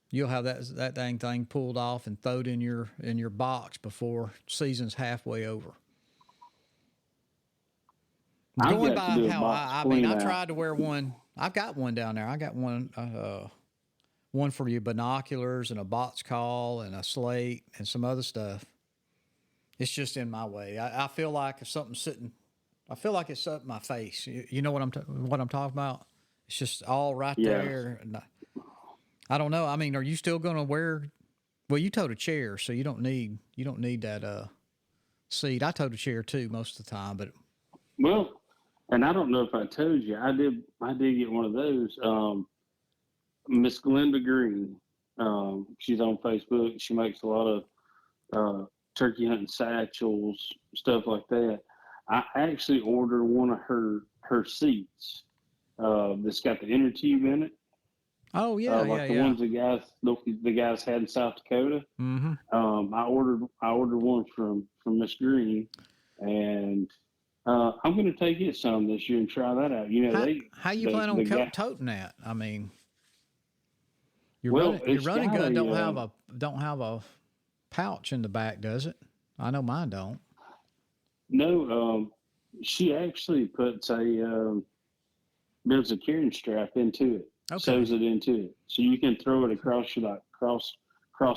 You'll have that dang thing pulled off and throwed in your box before season's halfway over. Going by how I mean, I tried to wear one. I've got one down there. I got one for your binoculars and a box call and a slate and some other stuff. It's just in my way. I feel like if something's sitting, I feel like it's up my face. You know what I'm talking about? It's just all right there. And I don't know. I mean, are you still going to wear? Well, you towed a chair, so you don't need that seat. I towed a chair too most of the time, but and I don't know if I told you, I did get one of those. Miss Glenda Green, she's on Facebook. She makes a lot of turkey hunting satchels, stuff like that. I actually ordered one of her seats that's got the inner tube in it. Oh yeah, like the ones the guys had in South Dakota. Mm-hmm. I ordered one from Miss Green, and I'm going to take it some this year and try that out. How you plan on toting that? I mean, your running gun don't have a pouch in the back, does it? I know mine don't. No, she actually puts builds a carrying strap into it. Okay. Sews it into it, so you can throw it across your cross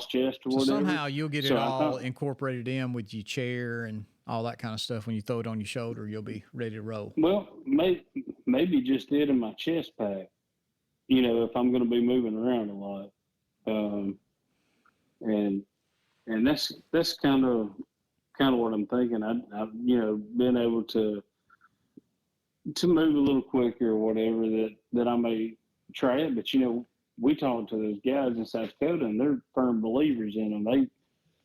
chest or whatever. Somehow you'll get it all incorporated in with your chair and all that kind of stuff. When you throw it on your shoulder, you'll be ready to roll. Well, maybe just it in my chest pack. If I'm going to be moving around a lot, and that's kind of what I'm thinking. I've been able to move a little quicker or whatever that I may try it. But we talked to those guys in South Dakota, and they're firm believers in them.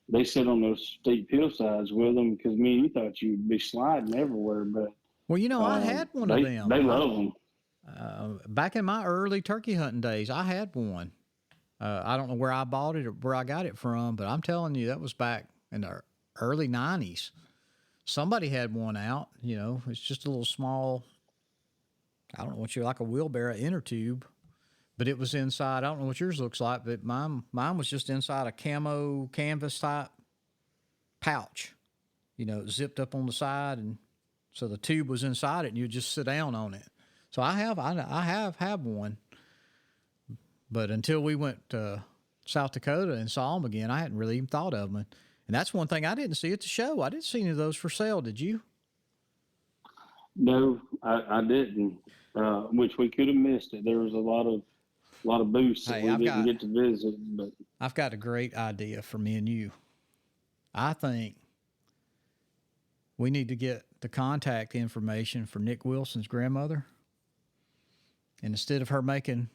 They sit on those steep hillsides with them because me and you thought you'd be sliding everywhere. But I had one of them. They love them. Back in my early turkey hunting days, I had one. I don't know where I bought it or where I got it from, but I'm telling you, that was back in the early 90s. somebody had one out. It's just a little small. I don't know what you're like a wheelbarrow inner tube, but it was inside. I don't know what yours looks like, but mine was just inside a camo canvas type pouch. It zipped up on the side, and so the tube was inside it, and you just sit down on it. So I have one, but until we went to South Dakota and saw them again, I hadn't really even thought of them. And that's one thing I didn't see at the show. I didn't see any of those for sale. Did you? No, I didn't. Which we could have missed it. There was a lot of booths that we didn't get to visit. But I've got a great idea for me and you. I think we need to get the contact information for Nick Wilson's grandmother. And instead of her making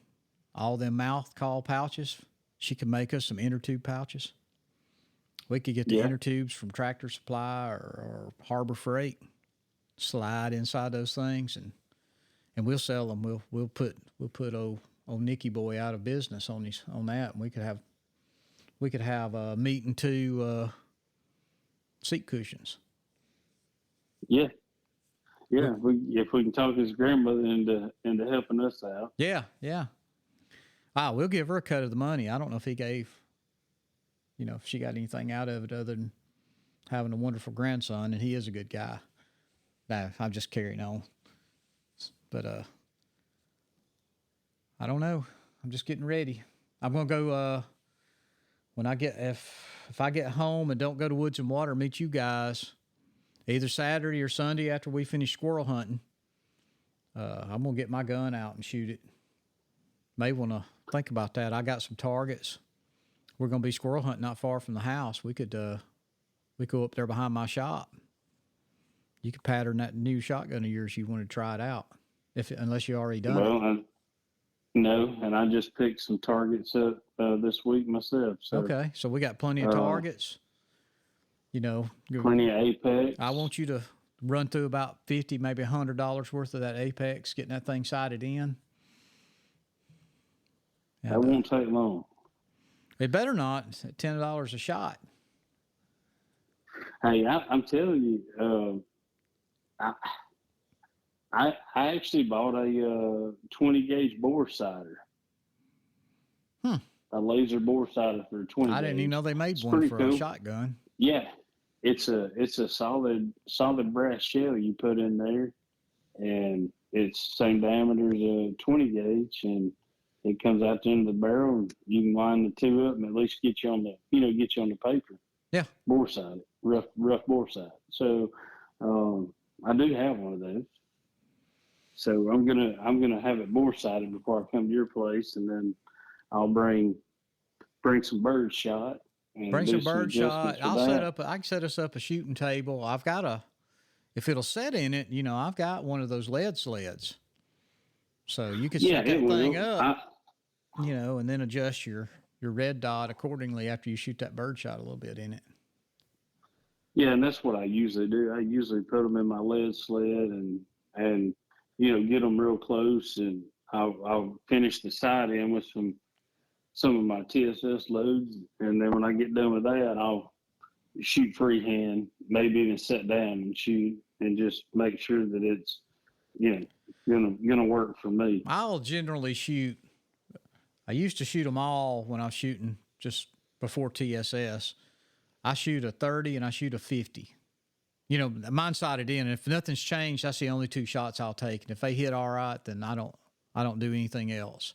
all them mouth call pouches, she could make us some inner tube pouches. We could get the inner tubes from Tractor Supply or Harbor Freight, slide inside those things, and we'll sell them. We'll put old Nicky boy out of business on that, and we could have meat and two seat cushions. Yeah. If we can talk his grandmother into helping us out. Yeah. We'll give her a cut of the money. I don't know if he gave, if she got anything out of it other than having a wonderful grandson, and he is a good guy. No, I'm just carrying on. But I don't know. I'm just getting ready. I'm gonna go when I get if I get home and don't go to Woods and Water, meet you guys either Saturday or Sunday after we finish squirrel hunting. I'm gonna get my gun out and shoot it. May want to think about that. I got some targets. We're gonna be squirrel hunting not far from the house. We could go up there behind my shop. You could pattern that new shotgun of yours. You want to try it out, unless you already done it. No, and I just picked some targets up this week myself. So. Okay, so we got plenty of targets. Plenty of Apex. I want you to run through about $50, maybe $100 worth of that Apex, getting that thing sighted in. And, that won't take long. It better not. $10 a shot. Hey, I'm telling you, I actually bought a 20 gauge bore sighter. A laser bore sighter for a 20 gauge. I didn't even know they made one for a shotgun. Yeah, it's a solid brass shell you put in there, and it's same diameter as a 20 gauge, and it comes out the end of the barrel, and you can line the two up and at least get you on the paper. Yeah, bore sight, rough bore sight. So I do have one of those. So I'm gonna have it bore sighted before I come to your place, and then I'll bring some bird shot. Bring some bird shot. I can set us up a shooting table. I've got if it'll set in it, I've got one of those lead sleds. So you could set that thing up, and then adjust your red dot accordingly after you shoot that bird shot a little bit in it. Yeah, and that's what I usually do. I usually put them in my lead sled and get them real close, and I'll finish the sight in with some of my TSS loads, and then when I get done with that, I'll shoot freehand, maybe even sit down and shoot, and just make sure that it's gonna work for me. I'll generally shoot. I used to shoot them all when I was shooting just before TSS. I shoot a 30 and I shoot a 50. Mine sighted in, and if nothing's changed, that's the only two shots I'll take. And if they hit all right, then I don't do anything else.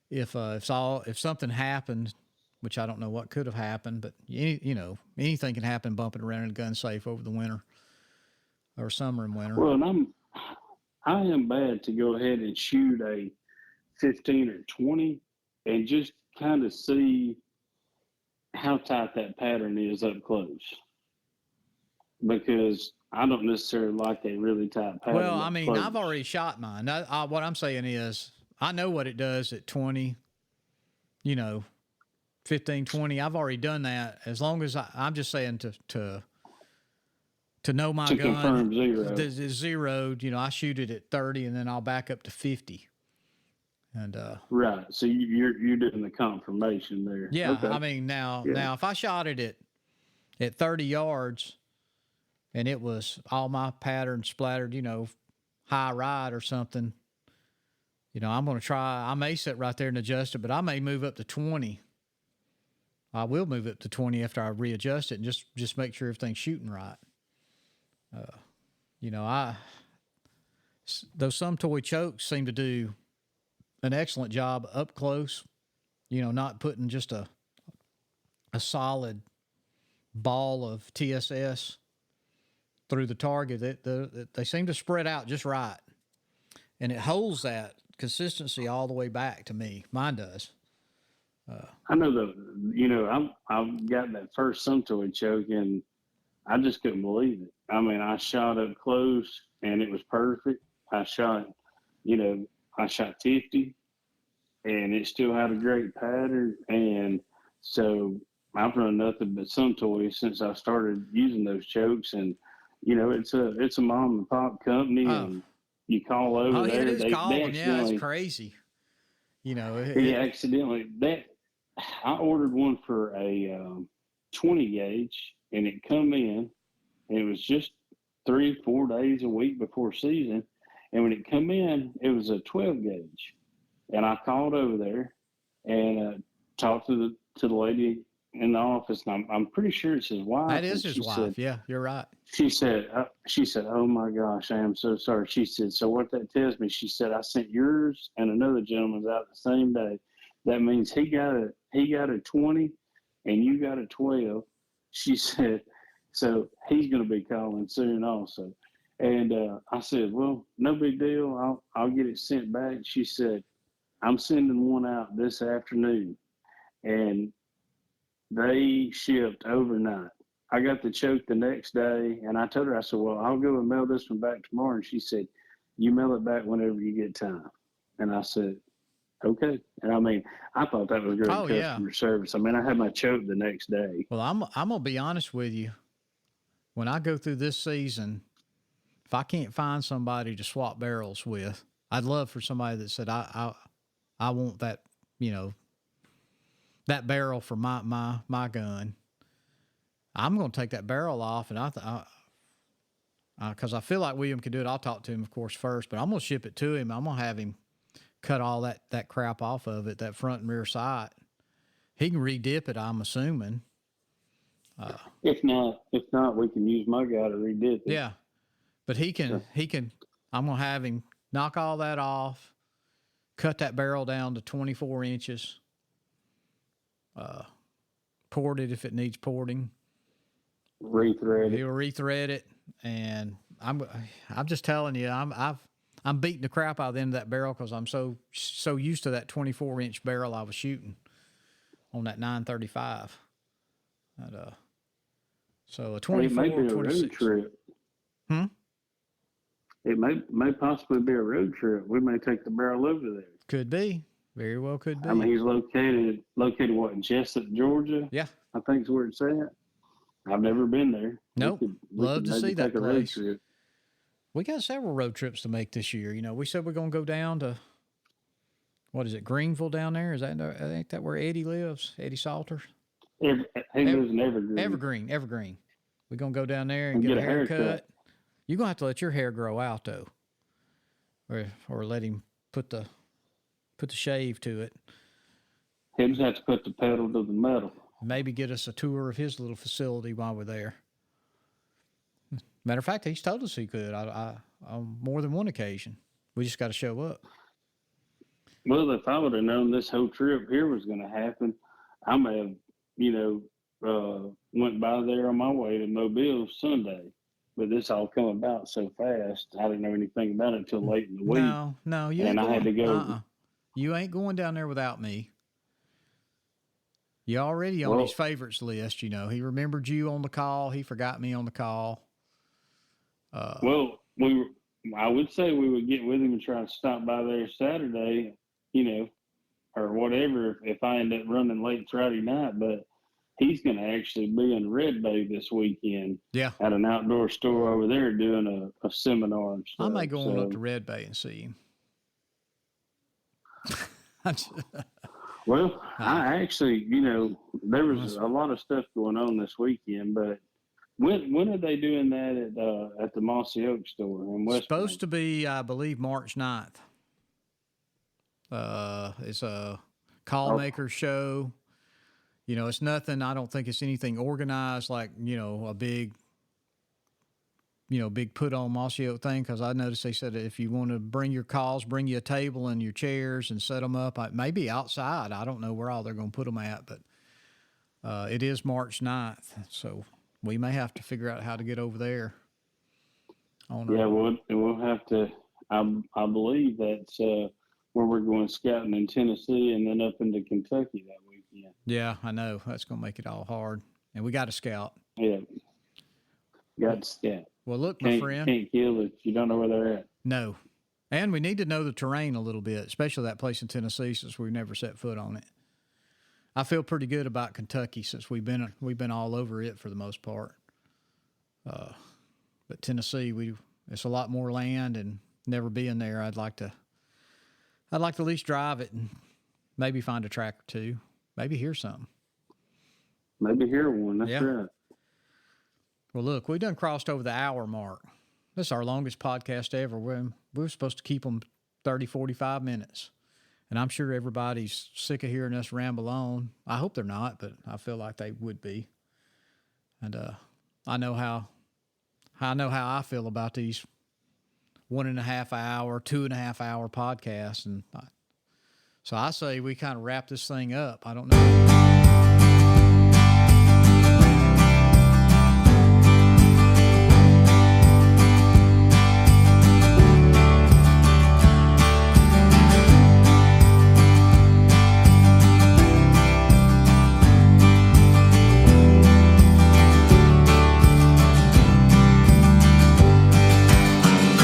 If something happened, which I don't know what could have happened, but anything can happen bumping around in a gun safe over the winter or summer and winter. Well, and I am bad to go ahead and shoot a 15 or 20 and just kind of see how tight that pattern is up close, because I don't necessarily like a really tight pattern. Well, I mean, I've already shot mine. What I'm saying is I know what it does at 20, 15, 20. I've already done that. As long as I'm just saying to know my gun. To confirm zero. Is zeroed, I shoot it at 30 and then I'll back up to 50. And right. So you're doing the confirmation there. Yeah. Okay. I mean, now if I shot it at 30 yards, and it was all my pattern splattered, high ride or something, I'm going to try. I may sit right there and adjust it, but I may move up to 20. I will move up to 20 after I readjust it and just make sure everything's shooting right. You know, I those some toy chokes seem to do an excellent job up close. Not putting just a solid ball of TSS through the target. They seem to spread out just right, and it holds that consistency all the way back to me. Mine does. I know I've got that first some toy choke, and I just couldn't believe it. I mean, I shot up close, and it was perfect. I shot, I shot 50, and it still had a great pattern. And so I've run nothing but some toys since I started using those chokes. And it's a mom and pop company, and you call over there. It is They calling. Yeah, it's accidentally, crazy. I ordered one for a 20 gauge, and it come in, and it was just 3-4 days a week before season. And when it come in, it was a 12 gauge. And I called over there and talked to the lady in the office, and I'm pretty sure it's his wife. That is his wife. Yeah, you're right. She said, "Oh my gosh, I am so sorry." She said, "So what that tells me?" She said, "I sent yours and another gentleman's out the same day. That means he got a 20, and you got a 12." She said, "So he's going to be calling soon also." And I said, "Well, no big deal. I'll get it sent back." She said, "I'm sending one out this afternoon," and they shipped overnight. I got the choke the next day, and I told her, I said, "Well, I'll go and mail this one back tomorrow." And she said, "You mail it back whenever you get time." And I said, "Okay." And I mean, I thought that was great customer service. I mean, I had my choke the next day. Well, I'm gonna be honest with you. When I go through this season, if I can't find somebody to swap barrels with, I'd love for somebody that said, I want that, that barrel for my gun. I'm going to take that barrel off, and because I feel like William can do it. I'll talk to him, of course, first, but I'm going to ship it to him. I'm going to have him cut all that crap off of it, that front and rear sight. He can redip it, I'm assuming. If not, we can use my guy to redip it. Yeah, but he can. I'm going to have him knock all that off, cut that barrel down to 24 inches, port it if it needs porting. Rethread it. He'll rethread it, and I'm just telling you, I'm beating the crap out of the end of that barrel because I'm so used to that 24-inch barrel I was shooting on that 935. So a 24, it may be a 26. Road trip. It may possibly be a road trip. We may take the barrel over there. Could be. Very well could be. I mean, he's located what, in Jessup, Georgia? Yeah. I think is where it's at. I've never been there. Nope. Love to see that place. Road trip. We got several road trips to make this year. We said we're going to go down to, what is it, Greenville down there? I think that where Eddie lives, Eddie Salter? He lives in Evergreen. Evergreen. We're going to go down there and get a haircut. You're going to have to let your hair grow out, though, or let him put the shave to it. He'll just have to put the pedal to the metal. Maybe get us a tour of his little facility while we're there. Matter of fact, he's told us he could on more than one occasion. We just got to show up. Well, if I would have known this whole trip here was going to happen, I may have, went by there on my way to Mobile Sunday. But this all come about so fast, I didn't know anything about it until late in the week. No, you ain't going. I had to go. You ain't going down there without me. You already on his favorites list. He remembered you on the call. He forgot me on the call. I would say we would get with him and try to stop by there Saturday, or whatever if I end up running late Friday night. But he's going to actually be in Red Bay this weekend. Yeah. At an outdoor store over there doing a seminar and stuff. I may go on up to Red Bay and see him. Well, I actually, there was a lot of stuff going on this weekend, but When are they doing that at the Mossy Oak store in West? Supposed to be, I believe, March 9th. It's a call maker show. You know, it's nothing. I don't think it's anything organized like, a big put on Mossy Oak thing. Because I noticed they said if you want to bring your calls, bring you a table and your chairs and set them up. Maybe outside. I don't know where all they're going to put them at, but it is March 9th. So we may have to figure out how to get over there. Yeah, we'll have to. I believe that's where we're going scouting in Tennessee and then up into Kentucky that weekend. Yeah, I know. That's going to make it all hard. And we got to scout. Yeah. Got to scout. Well, look, my friend. Can't kill if you don't know where they're at. No. And we need to know the terrain a little bit, especially that place in Tennessee since we've never set foot on it. I feel pretty good about Kentucky since we've been all over it for the most part. But Tennessee, it's a lot more land, and never being there, I'd like to at least drive it and maybe find a track or two, maybe hear something. Maybe hear one. That's right. Well, look, we done crossed over the hour mark. This is our longest podcast ever. We're supposed to keep them 30, 45 minutes. And I'm sure everybody's sick of hearing us ramble on. I hope they're not, but I feel like they would be. And I know how I feel about these 1.5 hour, 2.5 hour podcasts. And so I say we kind of wrap this thing up. I don't know.